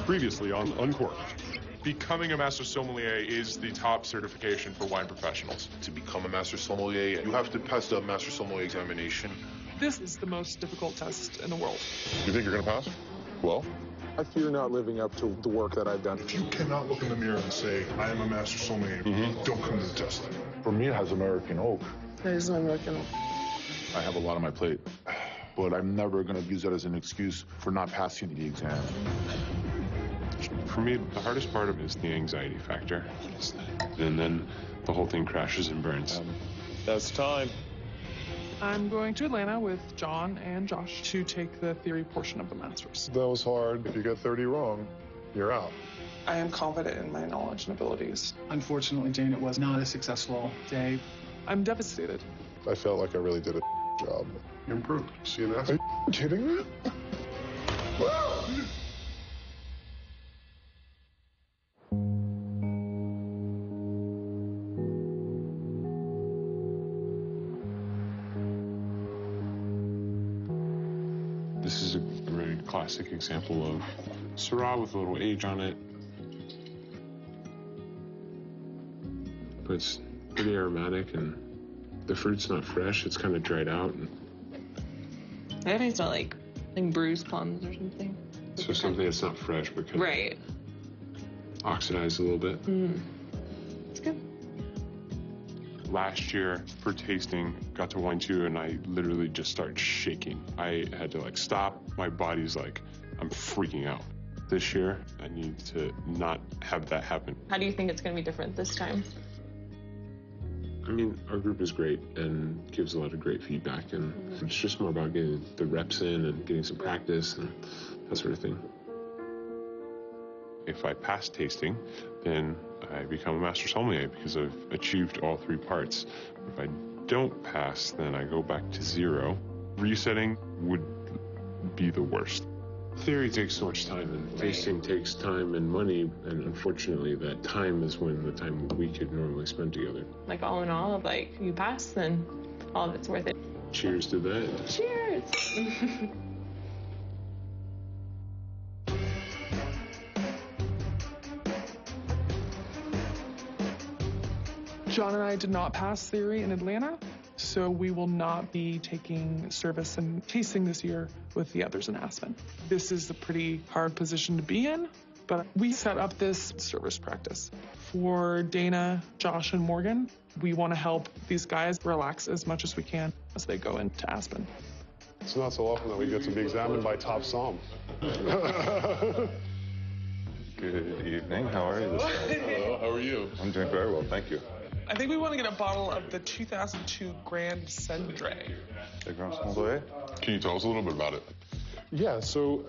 Previously on Uncorked. Becoming a master sommelier is the top certification for wine professionals. To become a master sommelier, you have to pass the master sommelier examination. This is the most difficult test in the world. You think you're going to pass? Well, I fear not living up to the work that I've done. If you cannot look in the mirror and say, I am a master sommelier, don't come to the test. For me, it has American oak. There is no American oak. I have a lot on my plate, but I'm never going to use that as an excuse for not passing the exam. For me, the hardest part of it is the anxiety factor. And then the whole thing crashes and burns. That's time. I'm going to Atlanta with John and Josh to take the theory portion of the Masters. That was hard. If you get 30 wrong, you're out. I am confident in my knowledge and abilities. Unfortunately, Jane, it was not a successful day. I'm devastated. I felt like I really did a job. You improved. See you next. Are you kidding me? This is a very classic example of Syrah with a little age on it. But it's pretty aromatic, and the fruit's not fresh. It's kind of dried out. And I think it's not like bruised plums or something. so something that's not fresh, but kind Right. of oxidized a little bit. It's good. Last year for tasting, got to wine 2, and I literally just started shaking. I had to stop. My body's I'm freaking out. This year, I need to not have that happen. How do you think it's going to be different this time? I mean, our group is great and gives a lot of great feedback, and it's just more about getting the reps in and getting some practice and that sort of thing. If I pass tasting, then I become a master sommelier because I've achieved all 3 parts. If I don't pass, then I go back to 0. Resetting would be the worst. Theory takes so much time, and tasting takes time and money, and unfortunately that time is when the time we could normally spend together. All in all, you pass, then all of it's worth it. Cheers to that. Cheers! John and I did not pass theory in Atlanta, so we will not be taking service and tasting this year with the others in Aspen. This is a pretty hard position to be in, but we set up this service practice. For Dana, Josh, and Morgan, we want to help these guys relax as much as we can as they go into Aspen. It's not so often that we get to be examined by top som. Good evening. How are you? Hello, how are you? I'm doing very well, thank you. I think we want to get a bottle of the 2002 Grand Cendré. The Grand Sommelier? Can you tell us a little bit about it? Yeah, so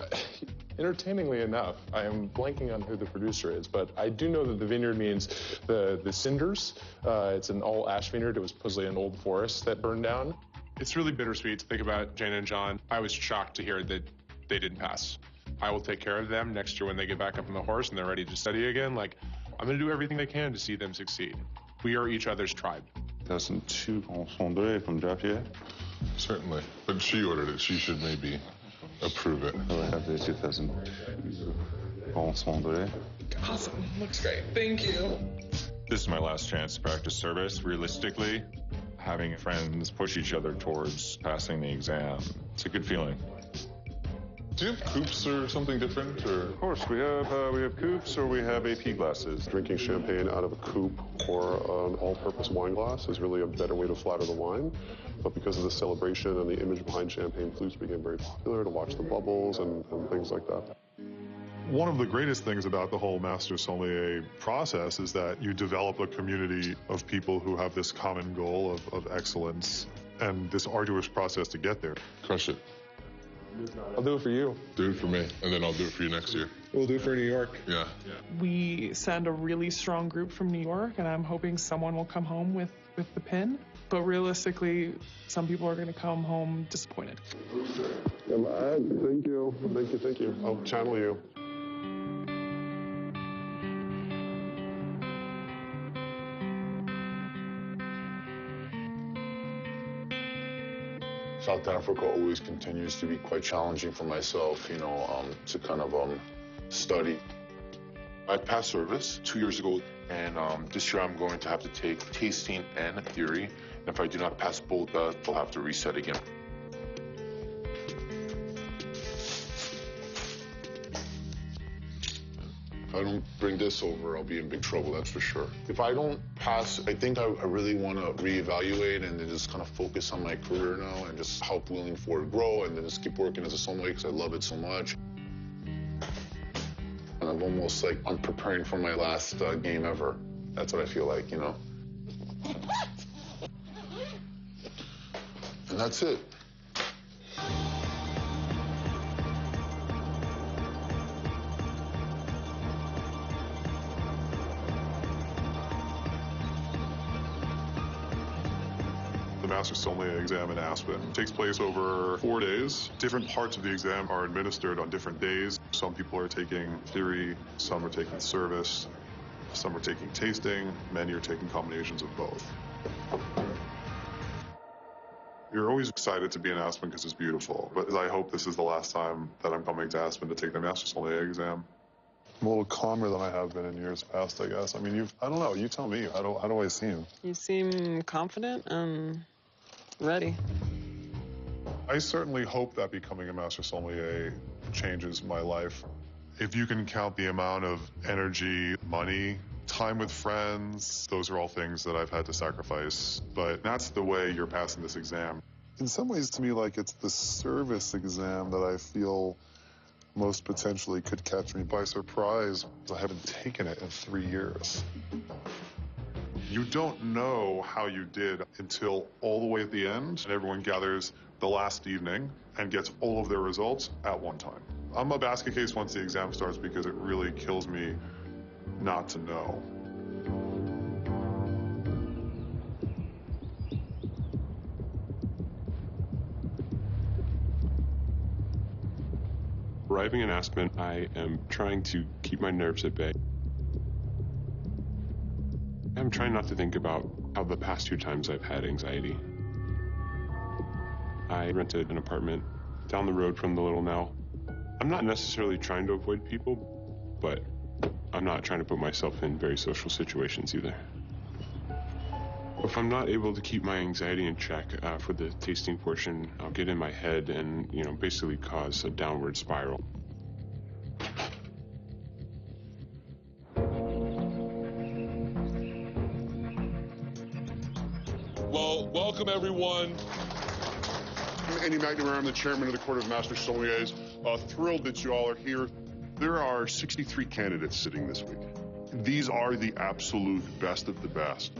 entertainingly enough, I am blanking on who the producer is, but I do know that the vineyard means the cinders. It's an all ash vineyard. It was supposedly an old forest that burned down. It's really bittersweet to think about Jane and John. I was shocked to hear that they didn't pass. I will take care of them next year when they get back up on the horse and they're ready to study again. I'm going to do everything I can to see them succeed. We are each other's tribe. 2002 Grand Sommelier from Javier. Certainly. But she ordered it. She should maybe approve it. So I have the 2002 Grand Sommelier. Awesome. Looks great. Thank you. This is my last chance to practice service. Realistically, having friends push each other towards passing the exam, it's a good feeling. Do you have coupes or something different? Or? Of course, we have coupes or we have AP glasses. Drinking champagne out of a coupe or an all-purpose wine glass is really a better way to flatter the wine. But because of the celebration and the image behind champagne flutes became very popular to watch the bubbles and things like that. One of the greatest things about the whole master sommelier process is that you develop a community of people who have this common goal of excellence and this arduous process to get there. Crush it. I'll do it for you. Do it for me, and then I'll do it for you next year. We'll do it for New York. Yeah. We send a really strong group from New York, and I'm hoping someone will come home with the pin. But realistically, some people are going to come home disappointed. Thank you. Thank you. I'll channel you. South Africa always continues to be quite challenging for myself, to kind of study. I passed service 2 years ago, and this year I'm going to have to take tasting and theory. And if I do not pass both, I'll have to reset again. If I don't bring this over, I'll be in big trouble, that's for sure. If I don't pass, I think I really want to reevaluate and then just kind of focus on my career now and just help Wheeling Ford grow and then just keep working as a sommelier because I love it so much. And I'm almost like I'm preparing for my last game ever. That's what I feel like, you know. And that's it. The Master Sommelier exam in Aspen takes place over 4 days. Different parts of the exam are administered on different days. Some people are taking theory, some are taking service, some are taking tasting, many are taking combinations of both. You're always excited to be in Aspen because it's beautiful, but I hope this is the last time that I'm coming to Aspen to take the Master Sommelier exam. I'm a little calmer than I have been in years past, I guess. I mean, I don't know, you tell me, how do I seem? You seem confident and ready. I certainly hope that becoming a Master Sommelier changes my life. If you can count the amount of energy, money, time with friends, those are all things that I've had to sacrifice. But that's the way you're passing this exam. In some ways, to me, like it's the service exam that I feel most potentially could catch me by surprise. I haven't taken it in 3 years. You don't know how you did until all the way at the end, and everyone gathers the last evening and gets all of their results at one time. I'm a basket case once the exam starts because it really kills me not to know. Arriving in Aspen, I am trying to keep my nerves at bay. I'm trying not to think about how the past 2 times I've had anxiety. I rented an apartment down the road from the Little Nell. I'm not necessarily trying to avoid people, but I'm not trying to put myself in very social situations either. If I'm not able to keep my anxiety in check for the tasting portion, I'll get in my head and, basically cause a downward spiral. Well, welcome everyone. I'm Andy McNamara. I'm the chairman of the Court of Master Sommeliers. Thrilled that you all are here. There are 63 candidates sitting this week. These are the absolute best of the best.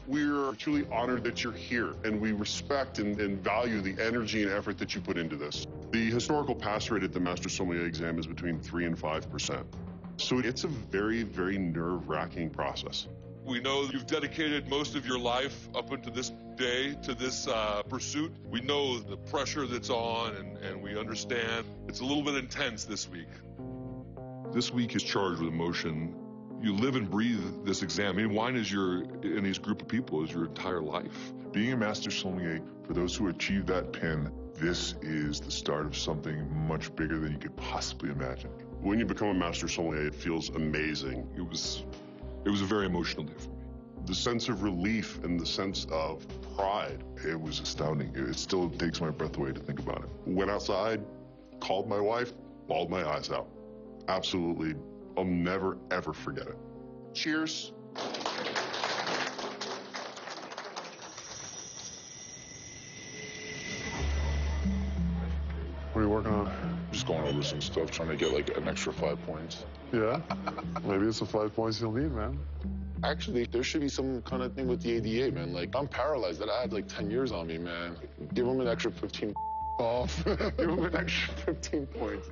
We're truly honored that you're here, and we respect and value the energy and effort that you put into this. The historical pass rate at the Master Sommelier exam is between 3% and 5%. So it's a very, very nerve-wracking process. We know you've dedicated most of your life up until this day to this pursuit. We know the pressure that's on, and we understand it's a little bit intense this week. This week is charged with emotion. You live and breathe this exam. I mean, wine is in these group of people, is your entire life. Being a Master Sommelier, for those who achieve that pin, this is the start of something much bigger than you could possibly imagine. When you become a Master Sommelier, it feels amazing. It was a very emotional day for me. The sense of relief and the sense of pride. It was astounding. It still takes my breath away to think about it. Went outside, called my wife, bawled my eyes out. Absolutely. I'll never, ever forget it. Cheers. What are you working on? Just going over some stuff, trying to get like an extra 5 points. Yeah? Maybe it's the 5 points you'll need, man. Actually, there should be some kind of thing with the ADA, man. Like, I'm paralyzed. That I had like 10 years on me, man. Give them an extra 15 off. Give them an extra 15 points.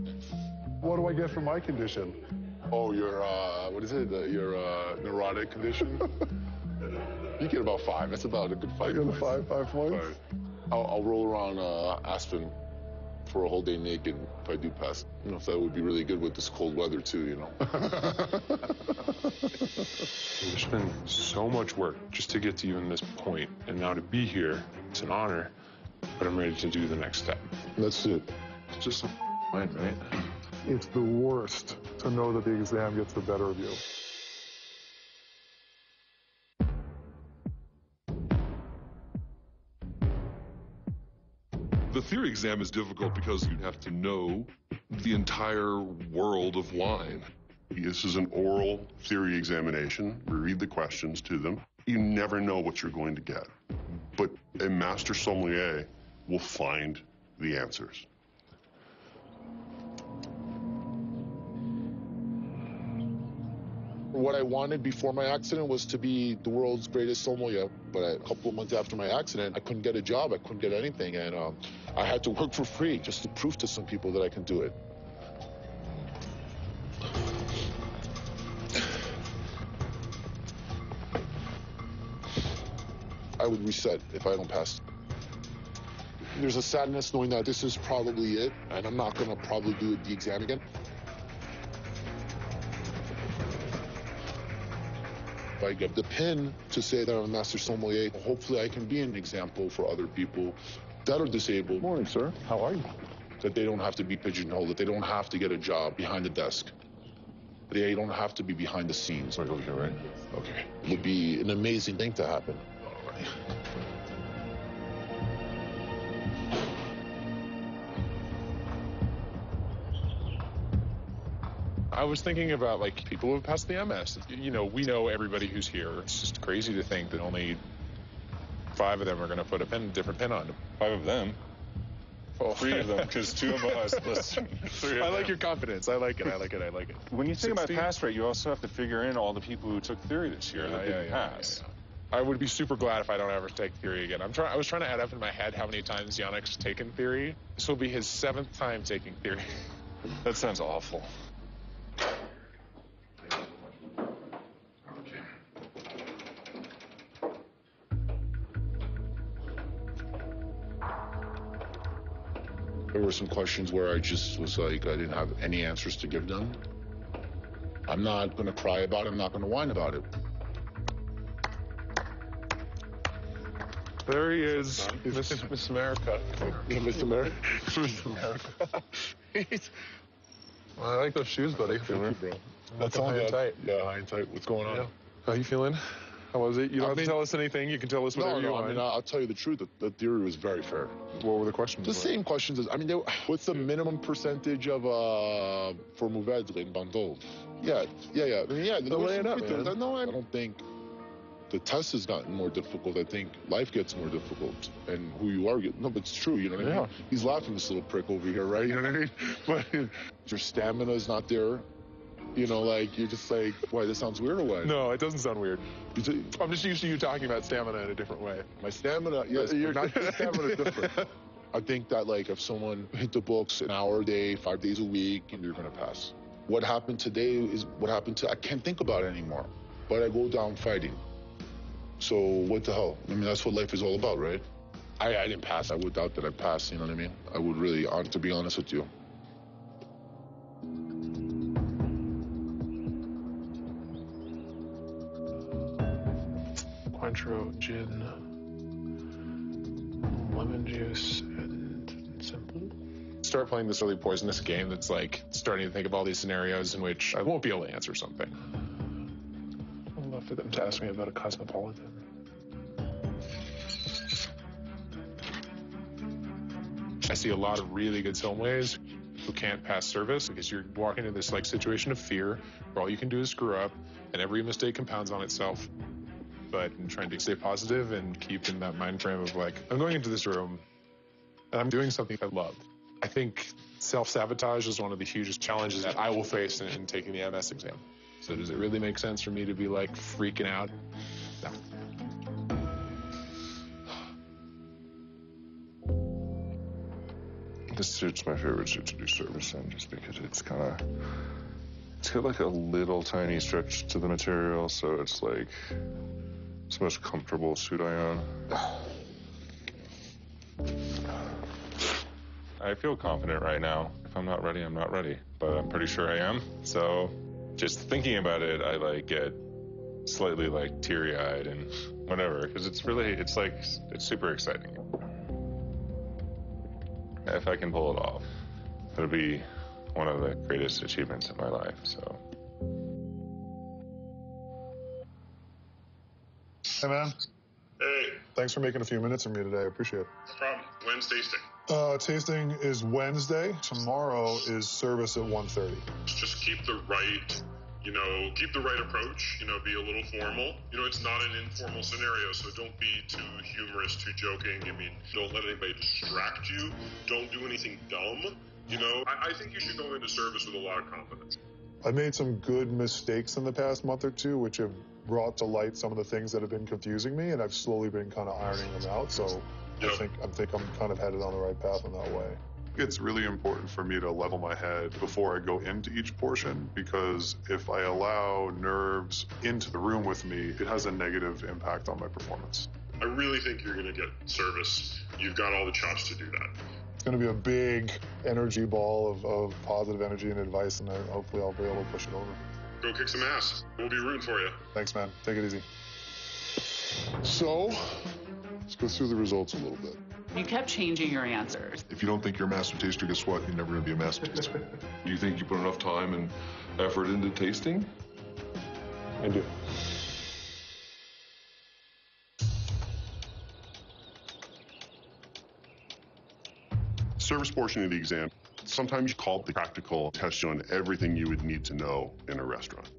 What do I get for my condition? Oh, your, what is it? Your neurotic condition? You get about 5. That's about a good 5 I points. get 5 points? I'll roll around Aspen for a whole day naked if I do pass. You know, if that would be really good with this cold weather too, you know. There's been so much work just to get to even this point, and now to be here, it's an honor, but I'm ready to do the next step. That's it. It's just a mind, right? It's the worst to know that the exam gets the better of you. The theory exam is difficult because you have to know the entire world of wine. This is an oral theory examination. We read the questions to them. You never know what you're going to get. But a master sommelier will find the answers. What I wanted before my accident was to be the world's greatest sommelier. But a couple of months after my accident, I couldn't get a job. I couldn't get anything. And I had to work for free just to prove to some people that I can do it. I would reset if I don't pass. There's a sadness knowing that this is probably it, and I'm not going to probably do the exam again. If I get the pin to say that I'm a master sommelier, hopefully I can be an example for other people that are disabled. Morning, sir. How are you? That they don't have to be pigeonholed, that they don't have to get a job behind the desk. They don't have to be behind the scenes. Okay, right? Okay. It would be an amazing thing to happen. All right. I was thinking about, like, people who have passed the MS. You know, we know everybody who's here. It's just crazy to think that only 5 of them are going to put a different pin on them. 5 of them. Oh. 3 of them, because 2 of us. Listen, 3 of I them. like your confidence. I like it. I like it. I like it. When you think 16? about pass rate, you also have to figure in all the people who took theory this year that didn't pass. I would be super glad if I don't ever take theory again. I was trying to add up in my head how many times Yannick's taken theory. This will be his 7th time taking theory. That sounds awful. There were some questions where I just was like, I didn't have any answers to give them. I'm not going to cry about it. I'm not going to whine about it. There he is, Miss America. Miss America. Miss America. I like those shoes, buddy. Thank you, bro. That's all high and tight. Yeah, high and tight. What's going on? Yeah. How you feeling? How was it? You don't have to tell us anything. You can tell us whatever you want. I mean, I'll tell you the truth. The theory was very fair. What were the questions? The same questions as, I mean, what's the minimum percentage of for Mourvedre in Bordeaux? Yeah. I mean, yeah. Lay it up, man. No, I don't think the test has gotten more difficult. I think life gets more difficult, and who you are. No, but it's true. You know what I mean? He's laughing, this little prick over here, right? You know what I mean? But your stamina is not there. You know, like, you're just like, why, this sounds weird or what? No, it doesn't sound weird. I'm just used to you talking about stamina in a different way. My stamina, yes, your stamina is different. I think that, like, if someone hit the books an hour a day, 5 days a week, you're going to pass. What happened today is what happened to, I can't think about it anymore. But I go down fighting. So what the hell? I mean, that's what life is all about, right? I didn't pass. I would doubt that I passed, you know what I mean? I would really, to be honest with you. Cointreau, gin, lemon juice, and simple. Start playing this really poisonous game that's like starting to think of all these scenarios in which I won't be able to answer something. I'd love for them to ask me about a cosmopolitan. I see a lot of really good sommeliers who can't pass service because you're walking into this like situation of fear where all you can do is screw up and every mistake compounds on itself. But I'm trying to stay positive and keep in that mind frame of like, I'm going into this room and I'm doing something I love. I think self-sabotage is one of the hugest challenges that I will face in taking the MS exam. So does it really make sense for me to be like freaking out? No. This suit's my favorite suit to do service in just because it's got like a little tiny stretch to the material, so it's like, it's the most comfortable suit I own. I feel confident right now. If I'm not ready, I'm not ready. But I'm pretty sure I am. So just thinking about it, I like get slightly like teary-eyed and whatever, because it's super exciting. If I can pull it off, it'll be one of the greatest achievements of my life, so. Hey, man. Hey, Thanks for making a few minutes for me today. I appreciate it. no problem. When's tasting? Tasting is Wednesday. Tomorrow is service at 1:30. Just keep the right, keep the right approach, be a little formal. It's not an informal scenario, so don't be too humorous, too joking. Don't let anybody distract you. Don't do anything dumb. I think you should go into service with a lot of confidence. I made some good mistakes in the past month or two, which have brought to light some of the things that have been confusing me, and I've slowly been kind of ironing them out. So I think I'm kind of headed on the right path in that way. It's really important for me to level my head before I go into each portion, because if I allow nerves into the room with me, it has a negative impact on my performance. I really think you're going to get service. You've got all the chops to do that. It's going to be a big energy ball of positive energy and advice, and hopefully I'll be able to push it over. Go kick some ass. We'll be rooting for you. Thanks, man. Take it easy. So, let's go through the results a little bit. You kept changing your answers. If you don't think you're a master taster, guess what? You're never going to be a master taster. Do you think you put enough time and effort into tasting? I do. Service portion of the exam, sometimes called the practical test you on everything you would need to know in a restaurant.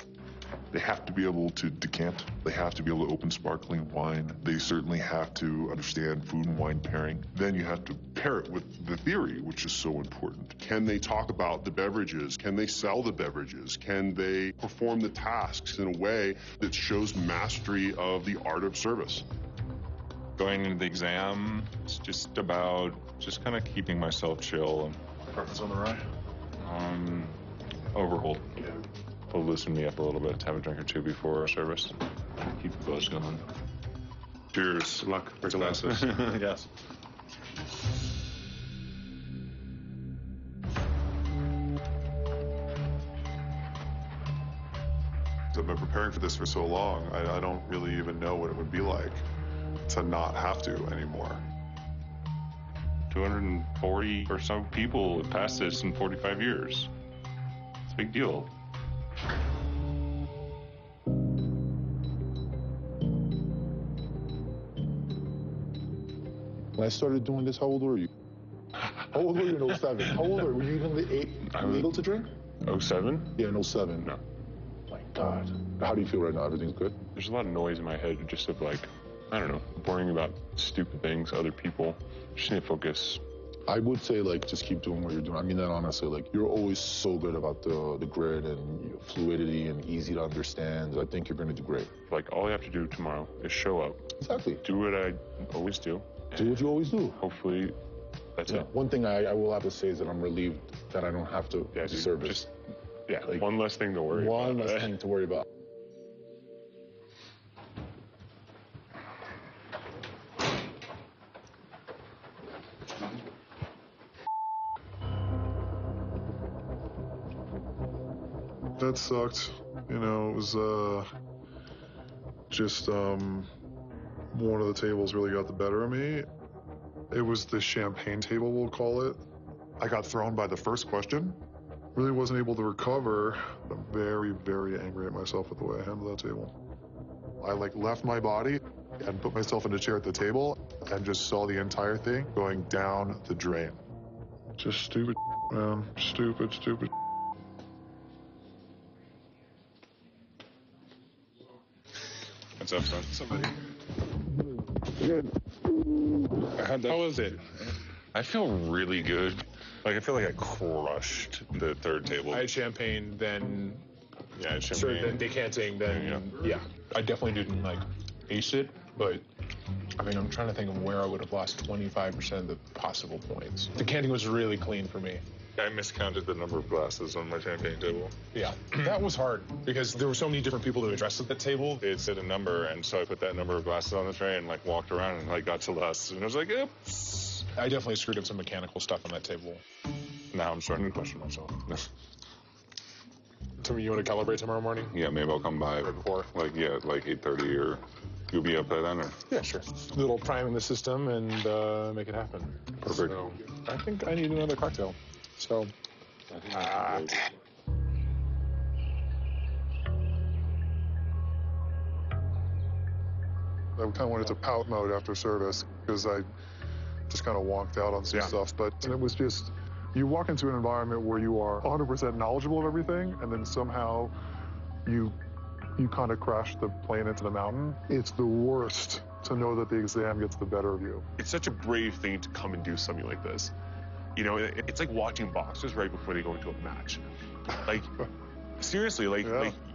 They have to be able to decant. They have to be able to open sparkling wine. They certainly have to understand food and wine pairing. Then you have to pair it with the theory, which is so important. Can they talk about the beverages? Can they sell the beverages? Can they perform the tasks in a way that shows mastery of the art of service? Going into the exam, it's just about kind of keeping myself chill. And Preference on the rye? Overhold. Yeah. Will loosen me up a little bit to have a drink or two before service. Keep the buzz going. Cheers. Good luck. Where's glasses? Yes. I've been preparing for this for so long, I don't really even know what it would be like to not have to anymore. 240 or so people have passed this in 45 years. It's a big deal. When I started doing this, how old were you? How old were you in 07? How old were you even legal to drink? 07? Yeah, in 07. No. My God. How do you feel right now? Everything's good? There's a lot of noise in my head, just of worrying about stupid things, other people. Just need to focus. I would say, just keep doing what you're doing. I mean that honestly. You're always so good about the grid and fluidity and easy to understand. I think you're going to do great. All I have to do tomorrow is show up. Exactly. Do what I always do. Do what you always do. Hopefully, that's it. One thing I will have to say is that I'm relieved that I don't have to service. One less thing to worry about. One less thing to worry about. That sucked. It was just one of the tables really got the better of me. It was the champagne table, we'll call it. I got thrown by the first question. Really wasn't able to recover. I'm very, very angry at myself with the way I handled that table. I left my body and put myself in a chair at the table and just saw the entire thing going down the drain. Just stupid, man. Stupid. What's up, son? Somebody. How was it? I feel really good. I feel like I crushed the third table. I had champagne, then champagne. then decanting, then I definitely didn't ace it, but I'm trying to think of where I would have lost 25% of the possible points. Decanting was really clean for me. I miscounted the number of glasses on my champagne table. Yeah, that was hard because there were so many different people to address at that table. It said a number, and so I put that number of glasses on the tray and walked around and got to less, and I was like, oops. I definitely screwed up some mechanical stuff on that table. Now I'm starting to question myself. So you want to calibrate tomorrow morning? Yeah, maybe I'll come by right before. 8:30 or you'll be up by then, or? Yeah, sure. A little priming the system and make it happen. Perfect. So I think I need another cocktail. So I kind of went into pout mode after service because I just kind of wonked out on some stuff. But it was just, you walk into an environment where you are 100% knowledgeable of everything, and then somehow you kind of crash the plane into the mountain. It's the worst to know that the exam gets the better of you. It's such a brave thing to come and do something like this. You know, it's like watching boxers right before they go into a match. Like, seriously, like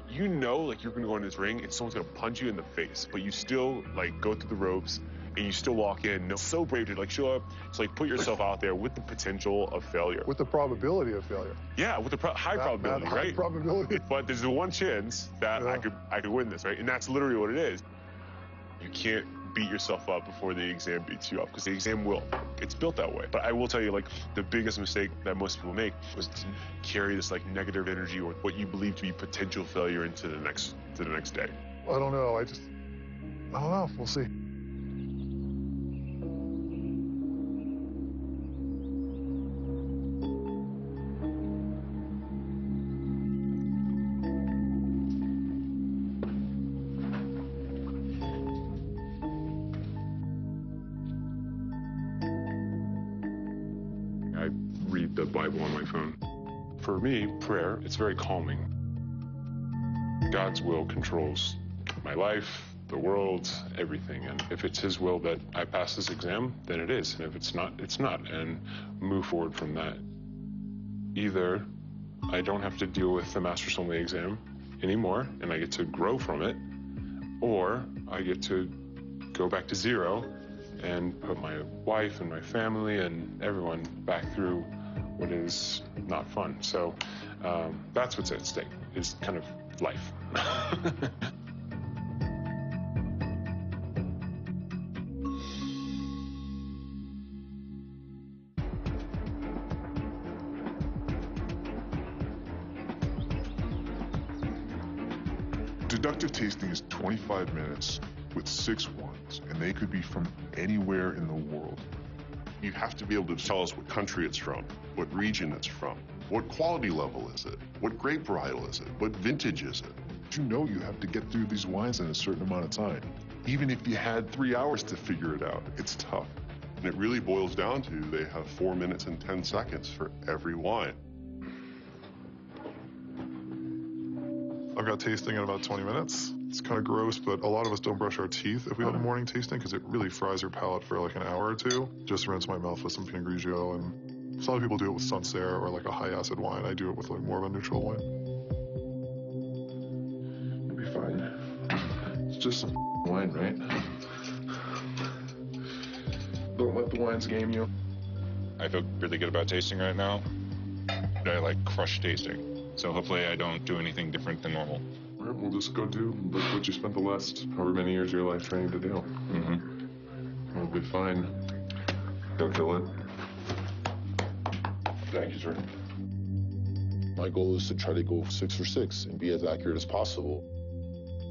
you know, like you're gonna go in this ring and someone's gonna punch you in the face, but you still like go through the ropes and you still walk in. It's so brave to like show up, to like put yourself out there with the potential of failure. With the probability of failure. Yeah, with the high probability, high right? Probability. But there's the one chance that I could win this, right? And that's literally what it is. You can't beat yourself up before the exam beats you up, because the exam will. It's built that way. But I will tell you, like, the biggest mistake that most people make was to carry this like negative energy or what you believe to be potential failure into the next day. I don't know. I don't know. We'll see. The Bible on my phone. For me, prayer, it's very calming. God's will controls my life, the world, everything. And if it's his will that I pass this exam, then it is. And if it's not, it's not. And move forward from that. Either I don't have to deal with the Master Sommelier exam anymore, and I get to grow from it, or I get to go back to zero and put my wife and my family and everyone back through what is not fun. So that's what's at stake, is kind of life. Deductive tasting is 25 minutes with 6 wines, and they could be from anywhere in the world. You have to be able to tell us what country it's from, what region it's from, what quality level is it, what grape varietal is it, what vintage is it. You know you have to get through these wines in a certain amount of time. Even if you had 3 hours to figure it out, it's tough. And it really boils down to they have 4 minutes and 10 seconds for every wine. I've got tasting in about 20 minutes. It's kind of gross, but a lot of us don't brush our teeth if we have a morning tasting because it really fries your palate for like an hour or two. Just rinse my mouth with some Pinot Grigio, and some people do it with Sancerre or like a high acid wine. I do it with like more of a neutral wine. You'll be fine. It's just some wine, right? Don't let the wines game you. I feel really good about tasting right now. I like crush tasting, so hopefully I don't do anything different than normal. All right, we'll just go do what you spent the last however many years of your life training to do. We'll be fine. Go kill it. Thank you, sir. My goal is to try to go 6 for 6 and be as accurate as possible.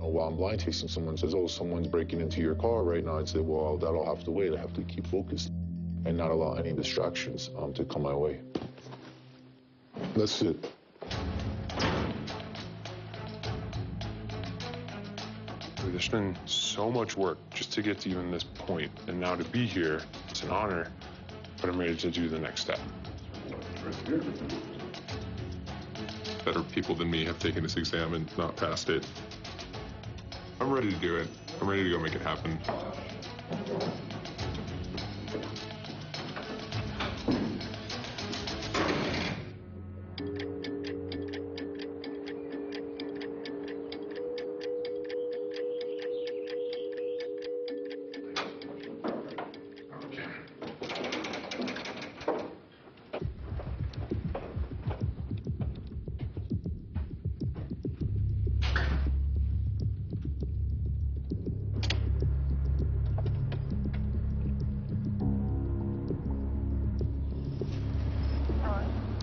While I'm blind tasting, someone says, oh, someone's breaking into your car right now. I'd say, well, that'll have to wait. I have to keep focused and not allow any distractions to come my way. That's it. There's been so much work just to get to even this point, and now to be here, it's an honor, but I'm ready to do the next step. Better people than me have taken this exam and not passed it. I'm ready to do it. I'm ready to go make it happen.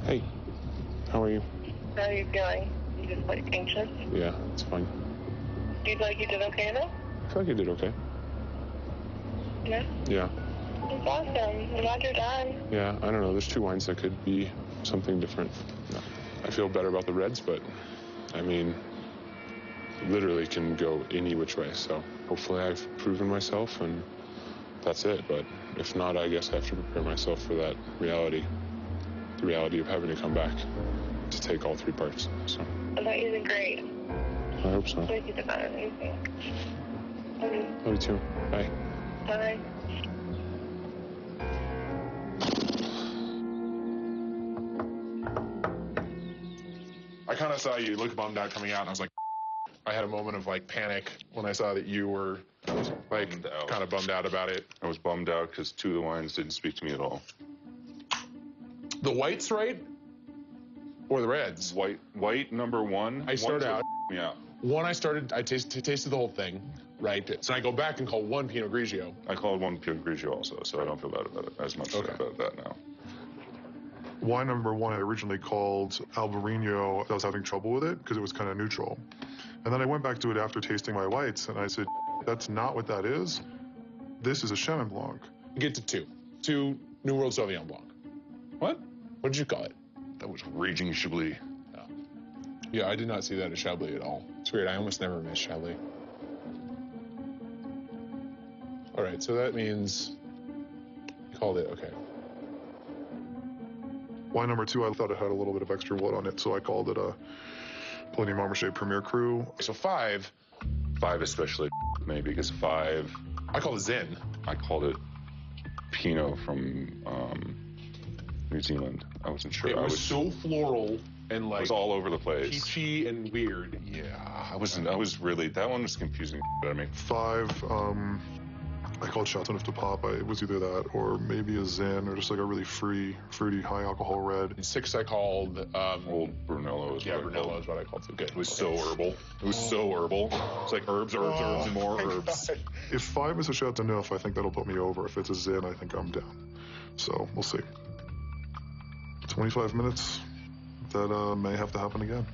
Hey, how are you? How are you feeling? You just like anxious? Yeah, it's fine. Do you feel like you did okay though? I feel like I did okay. Yeah? Yeah. It's awesome. I'm glad you're done. Yeah, I don't know. There's 2 wines that could be something different. I feel better about the reds, but I mean, literally can go any which way. So hopefully I've proven myself, and that's it. But if not, I guess I have to prepare myself for that reality, the reality of having to come back to take all 3 parts. So I thought you did great. I hope so. I think you did better than anything. Love you too. Bye. Bye. I kind of saw you look bummed out coming out, and I was like, I had a moment of like panic when I saw that you were like kind of bummed out about it. I was bummed out because 2 of the wines didn't speak to me at all. The whites, right? Or the reds? White number 1. I start out. Yeah. One, I tasted the whole thing, right? So I go back and call 1 Pinot Grigio. I called 1 Pinot Grigio also, so I don't feel bad about it as much about that now. Wine number 1 I originally called Albarino. I was having trouble with it because it was kind of neutral. And then I went back to it after tasting my whites, and I said, that's not what that is. This is a Chenin Blanc. Get to 2. 2 New World Sauvignon Blanc. What? What did you call it? That was Raging Chablis. Oh. Yeah, I did not see that as Chablis at all. It's weird. I almost never miss Chablis. All right, so that means you called it, okay. Wine number 2, I thought it had a little bit of extra wood on it, so I called it a Poloni Marmochet Premier Cru. So 5. 5 especially, maybe, because 5... I call it Zen. I called it Pinot from New Zealand. I wasn't sure. It was so floral and like... It was all over the place. Peachy and weird. Yeah, I was really... That one was confusing to me. 5, I called Chateau Neuf de Pape. It was either that or maybe a Zen or just like a really fruity, high alcohol red. And 6 I called... Old Brunello is Brunello is what I called it. Good. It was so herbal. It was so herbal. It's like herbs, and more herbs. God. If 5 is a Chateau Neuf, I think that'll put me over. If it's a Zen, I think I'm down. So we'll see. 25 minutes. That may have to happen again.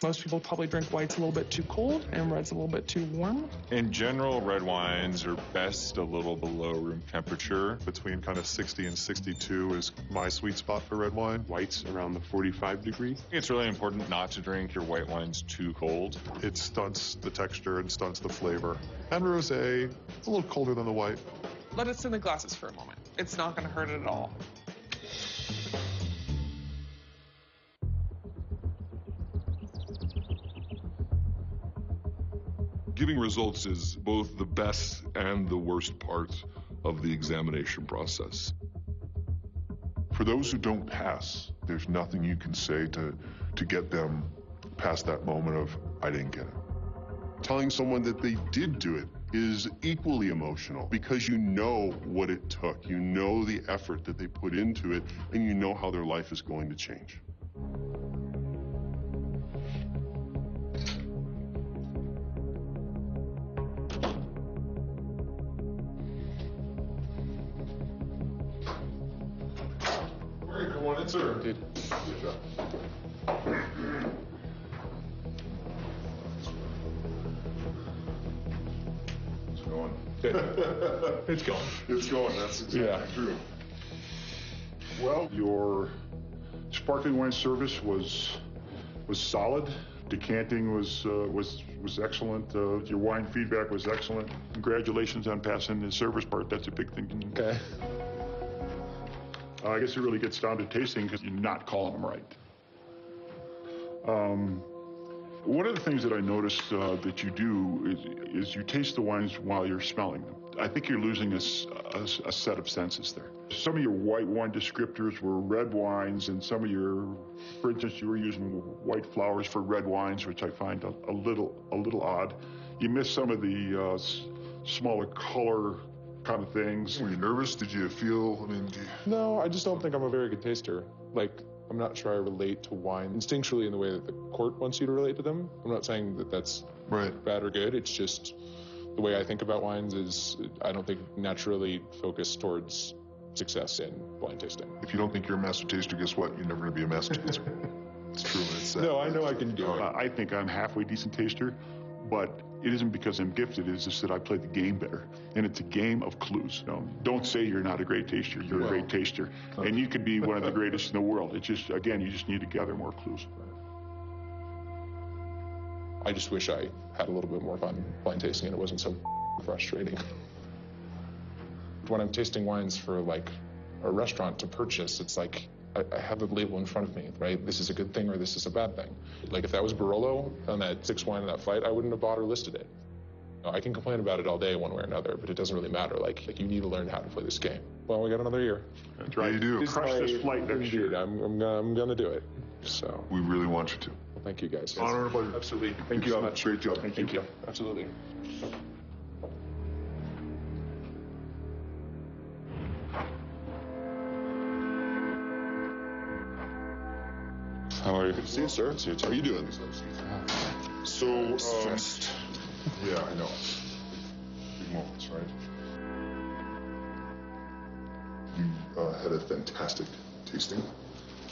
Most people probably drink whites a little bit too cold and reds a little bit too warm. In general, red wines are best a little below room temperature. Between kind of 60 and 62 is my sweet spot for red wine. Whites around the 45 degree. It's really important not to drink your white wines too cold. It stunts the texture and stunts the flavor. And rosé, it's a little colder than the white. Let it sit in the glasses for a moment. It's not going to hurt it at all. Giving results is both the best and the worst part of the examination process. For those who don't pass, there's nothing you can say to get them past that moment of, I didn't get it. Telling someone that they did do it is equally emotional because you know what it took. You know the effort that they put into it, and you know how their life is going to change. Come on in, sir. Good job. It's going. It's going. It's going. That's exactly true. Well, your sparkling wine service was solid. Decanting was excellent. Your wine feedback was excellent. Congratulations on passing the service part. That's a big thing. Okay. I guess it really gets down to tasting because you're not calling them right. One of the things that I noticed that you do is you taste the wines while you're smelling them. I think you're losing a set of senses there. Some of your white wine descriptors were red wines, and some of your, for instance, you were using white flowers for red wines, which I find a little odd. You missed some of the smaller color kind of things. Were you nervous? Did you feel, No, I just don't think I'm a very good taster. Like, I'm not sure I relate to wine instinctually in the way that the court wants you to relate to them. I'm not saying that that's bad or good. It's just the way I think about wines is, I don't think naturally focused towards success in wine tasting. If you don't think you're a master taster, guess what? You're never going to be a master taster. It's true. It's No, I know I can do it. I think I'm halfway decent taster, but It isn't because I'm gifted, it's just that I play the game better. And it's a game of clues. You know, don't say you're not a great taster, you're a great taster. And you could be one of the greatest in the world. It's just, again, you just need to gather more clues. I just wish I had a little bit more fun blind tasting and it wasn't so frustrating. When I'm tasting wines for like a restaurant to purchase, it's like I have the label in front of me, right? This is a good thing or this is a bad thing. Like if that was Barolo on that 6 wine in that flight, I wouldn't have bought or listed it. I can complain about it all day one way or another, but it doesn't really matter. Like you need to learn how to play this game. Well, we got another year. That's right. You do. Crush this flight next year. I'm gonna do it. So we really want you to. Well, thank you guys. Honor and pleasure. Absolutely. Thank you so much. Great job. Thank you. Absolutely. How are you? Good to see you, sir. How are you doing? So, stressed. Yeah, I know. Big moments, right? You had a fantastic tasting.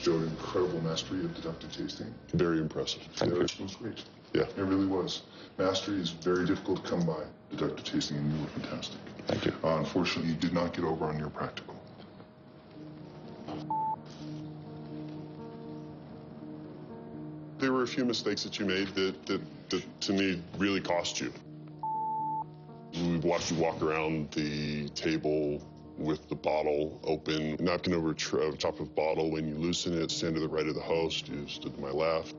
Showed incredible mastery of deductive tasting. Very impressive. Yeah, it was great. Yeah. It really was. Mastery is very difficult to come by. Deductive tasting, and you were fantastic. Thank you. Unfortunately, you did not get over on your practical. There were a few mistakes that you made that to me really cost you. We watched you walk around the table with the bottle open, napkin over top of the bottle. When you loosen it, stand to the right of the host. You stood to my left.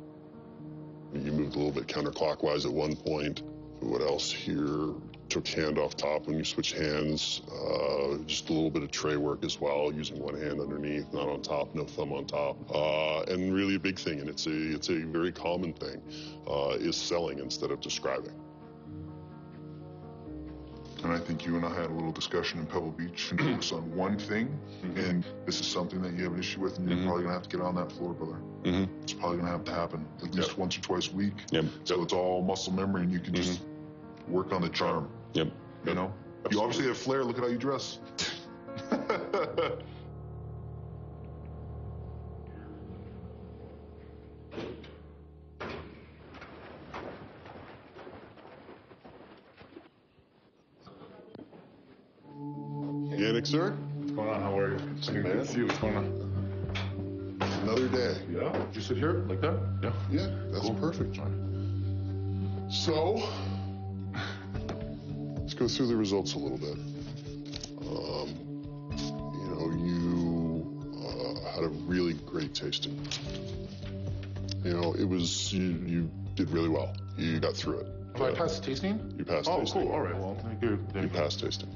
You moved a little bit counterclockwise at one point. What else here? Took hand off top when you switch hands. Just a little bit of tray work as well, using one hand underneath, not on top, no thumb on top. And really a big thing, and it's a very common thing, is selling instead of describing. And I think you and I had a little discussion in Pebble Beach and focus on one thing. And this is something that you have an issue with, and you're probably going to have to get on that floor, brother. It's probably going to have to happen at least once or twice a week. So it's all muscle memory, and you can just work on the charm. You know? Absolutely. You obviously have flair. Look at how you dress. Yannick, sir? What's going on? How are you? See you, man. Good to see you. What's going on? Another day. Yeah? Just sit here like that? Yeah. Yeah, that's perfect. So, let's go through the results a little bit. You know, you had a really great tasting. You know, it was, you did really well. You got through it. I passed tasting? You passed tasting. Oh, cool. All right. Well, thank you. You passed tasting.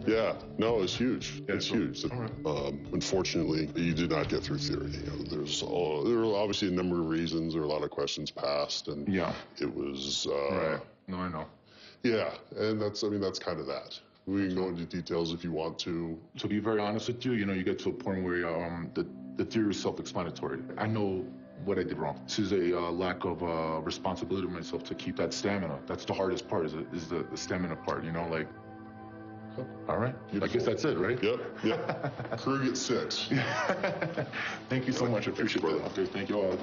Yeah, no, it's huge. It's huge. Unfortunately, you did not get through theory. You know, there were obviously a number of reasons. There were a lot of questions passed, and it was. Right. No, I know. Yeah, and that's kind of that. We can go into details if you want to. To be very honest with you, you know, you get to a point where the theory is self-explanatory. I know what I did wrong. This is a lack of responsibility to myself to keep that stamina. That's the hardest part. Is the stamina part. You know, like. All right. Beautiful. I guess that's it, right? Yep. Crew gets 6. Thank you so much. I appreciate that. Okay, thank you all.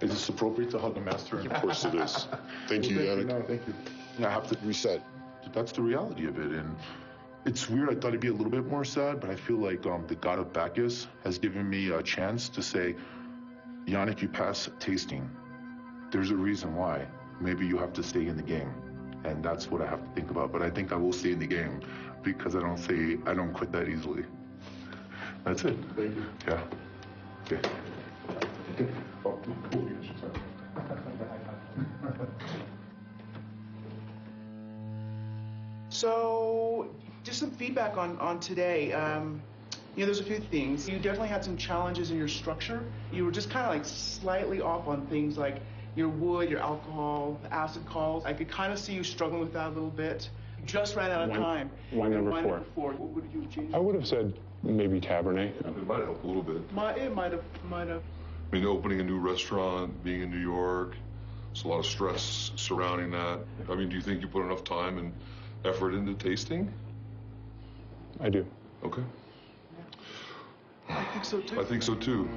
Is this appropriate to hug a master? Of course it is. Thank you, Yannick. No, thank you. I have to reset. That's the reality of it. And it's weird. I thought it'd be a little bit more sad, but I feel like the god of Bacchus has given me a chance to say, Yannick, you pass tasting. There's a reason why. Maybe you have to stay in the game. And that's what I have to think about. But I think I will stay in the game because I don't quit that easily. That's it. Thank you. Yeah. Okay. So, just some feedback on today. You know, there's a few things. You definitely had some challenges in your structure. You were just kind of like slightly off on things like your wood, your alcohol, acid calls. I could kind of see you struggling with that a little bit. Just ran out of time. Wine number 4. What would you change? I would have said maybe Cabernet. It might help a little bit. It might have. I mean, opening a new restaurant, being in New York, there's a lot of stress surrounding that. I mean, do you think you put enough time and effort into tasting? I do. Okay. I think so too. I think so too.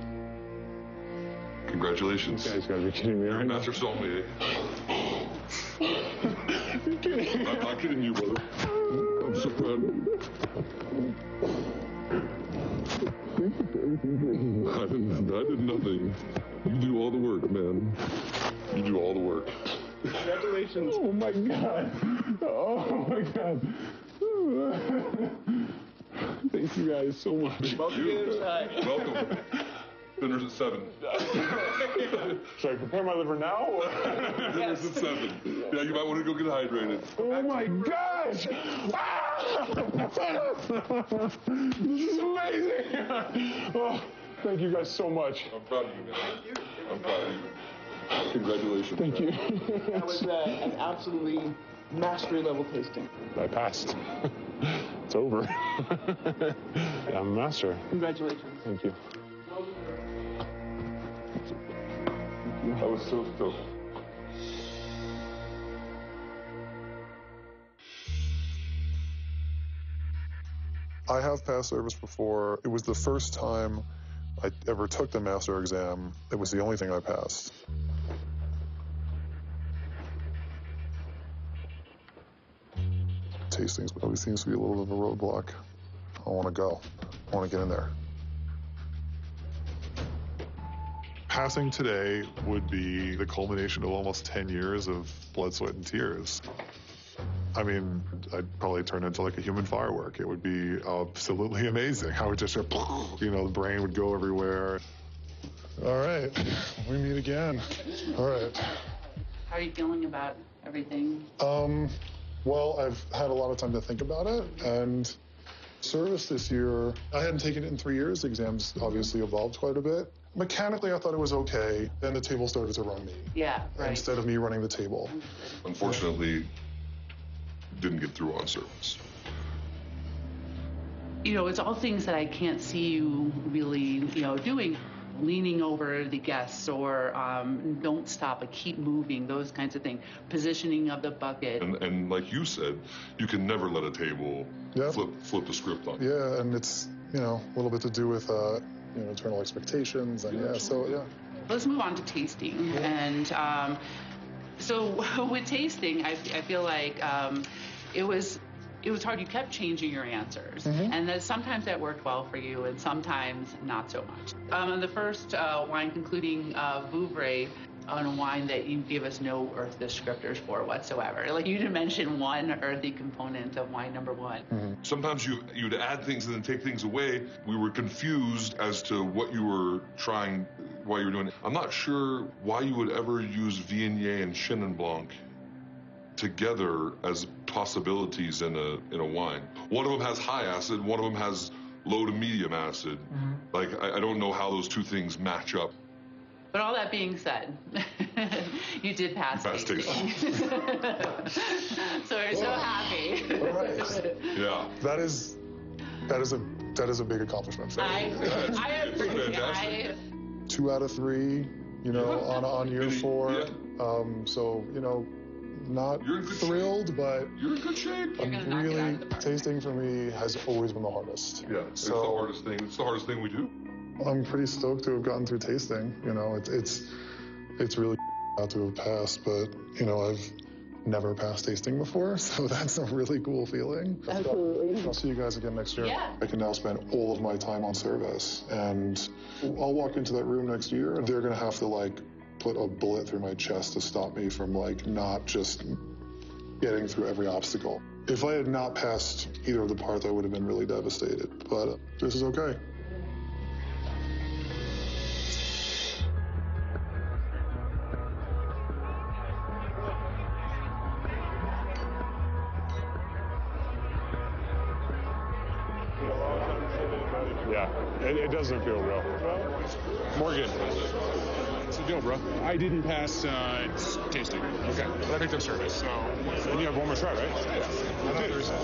Congratulations. You guys gotta be kidding me, You're right? Master Sommelier. kidding. I'm not kidding you, brother. I'm so proud of you. I did nothing. You do all the work, man. You do all the work. Congratulations. Oh my God. Oh my God. Thank you guys so much. Welcome. Dinner's at 7. Should I prepare my liver now? Or? Dinner's at 7. Yeah, you might want to go get hydrated. Oh my gosh! This is amazing! Oh, thank you guys so much. I'm proud of you, man. Thank you. I'm proud of you. Congratulations. Thank you. That was an absolutely mastery level tasting. I passed. It's over. I'm a master. Congratulations. Thank you. I was so stoked. I have passed service before. It was the first time I ever took the master exam. It was the only thing I passed. Tastings always seems to be a little bit of a roadblock. I want to go. I want to get in there. Passing today would be the culmination of almost 10 years of blood, sweat, and tears. I mean, I'd probably turn into like a human firework. It would be absolutely amazing. I would just, the brain would go everywhere. All right, we meet again. All right. How are you feeling about everything? Well, I've had a lot of time to think about it, and service this year, I hadn't taken it in 3 years. The exams obviously evolved quite a bit. Mechanically, I thought it was okay. Then the table started to run me. Yeah, right. Instead of me running the table. Unfortunately, didn't get through on service. It's all things that I can't see you really, doing. Leaning over the guests or don't stop but keep moving, those kinds of things. Positioning of the bucket. And like you said, you can never let a table flip the script on you. Yeah, and it's, a little bit to do with, internal expectations. And so. Let's move on to tasting. And so with tasting, I feel like it was hard. You kept changing your answers, and that sometimes that worked well for you, and sometimes not so much. The first wine, concluding Vouvray, on a wine that you gave us no earth descriptors for whatsoever. Like, you didn't mention one earthy component of wine number one. Sometimes you'd add things and then take things away. We were confused as to what you were trying, what you were doing. I'm not sure why you would ever use Viognier and Chenin Blanc together as possibilities in a wine. One of them has high acid, one of them has low to medium acid. Like, I don't know how those two things match up. But all that being said, you did pass tasting. So we're so happy. All right. Yeah. That is a big accomplishment for me. I appreciate 2 out of 3, on year 4. Yeah. So, not thrilled, but you're in good shape. Really, tasting for me has always been the hardest. Yeah, it's the hardest thing. It's the hardest thing we do. I'm pretty stoked to have gotten through tasting. It's really not to have passed, but I've never passed tasting before, so that's a really cool feeling. Absolutely. I'll see you guys again next year. Yeah. I can now spend all of my time on service, and I'll walk into that room next year, and they're gonna have to put a bullet through my chest to stop me from not just getting through every obstacle. If I had not passed either of the parts, I would have been really devastated, but this is okay. Yeah, it doesn't feel real. Morgan. What's the deal, bro? I didn't pass tasting. Okay. But I picked up service, so. And you have one more try, right? Yeah.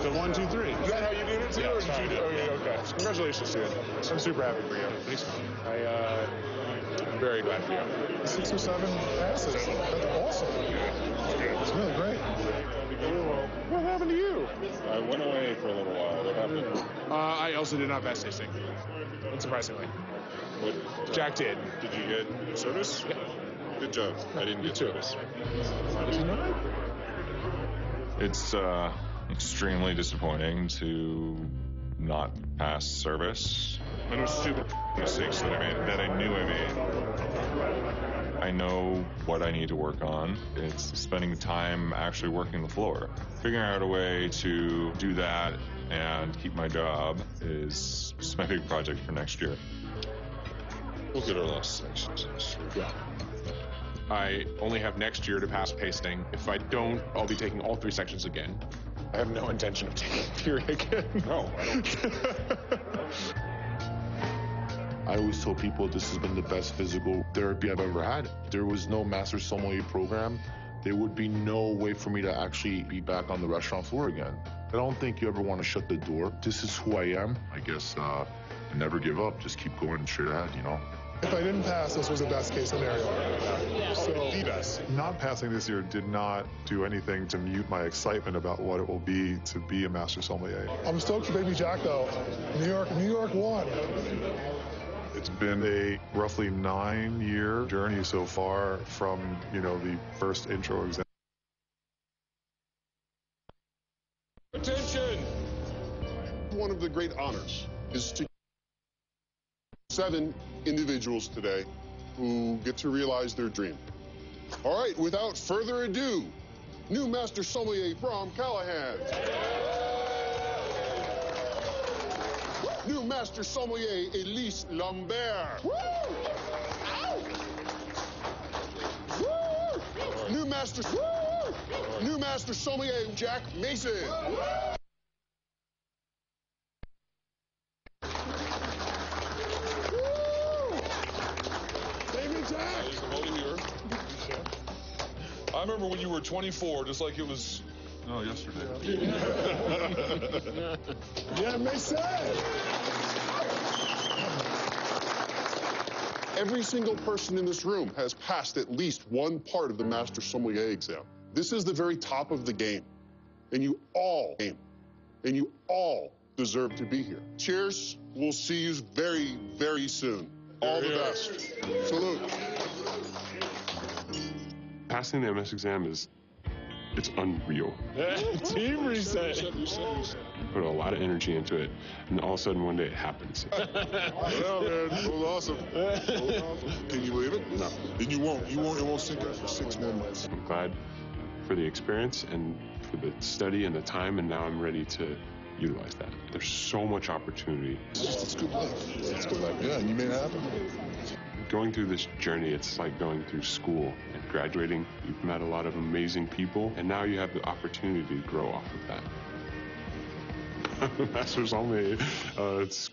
The 1, 2, 3. Is that how you did it too, or did you do it? Okay. Congratulations, dude. I'm super happy for you. Thanks, man. I'm very glad for you. 6 or 7 passes. That's awesome. It's really great. What happened to you? I went away for a little while. What happened? I also did not pass tasting. Unsurprisingly. What? Jack did. Did you get service? Yeah. Good job. I didn't get service. Did you not? It's extremely disappointing to not pass service. And it was stupid mistakes that I made, that I knew I made. I know what I need to work on. It's spending time actually working the floor. Figuring out a way to do that and keep my job is my big project for next year. We'll get our last sections. Yeah. I only have next year to pass pasting. If I don't, I'll be taking all 3 sections again. I have no intention of taking theory again. No, I don't. I always tell people this has been the best physical therapy I've ever had. If there was no Master Sommelier program, there would be no way for me to actually be back on the restaurant floor again. I don't think you ever want to shut the door. This is who I am. I guess never give up. Just keep going straight ahead, you know? If I didn't pass, this was the best case scenario. So, The best. Not passing this year did not do anything to mute my excitement about what it will be to be a Master Sommelier. I'm stoked for Baby Jack, though. New York won. It's been a roughly 9-year journey so far from, the first intro exam. Attention! One of the great honors is to 7 individuals today who get to realize their dream. All right, without further ado, new Master Sommelier from Callahan. New Master Sommelier Elise Lambert. Woo! Woo! New Master Sommelier Jack Mason. I remember when you were 24, just like it was yesterday. Yeah, it makes sense. Every single person in this room has passed at least one part of the Master Sommelier exam. This is the very top of the game. And you all deserve to be here. Cheers. We'll see you very, very soon. All the best. Salute. Passing the MS exam it's unreal. Team reset. Put a lot of energy into it, and all of a sudden one day it happens. Yeah, man, it was awesome. Can you believe it? No. Then you won't. It won't sink after 6 more months. I'm glad for the experience and for the study and the time, and now I'm ready to utilize that. There's so much opportunity. It's good life. It's good life. Yeah, and you made it happen. Going through this journey, it's like going through school and graduating. You've met a lot of amazing people, and now you have the opportunity to grow off of that. Masters only, it's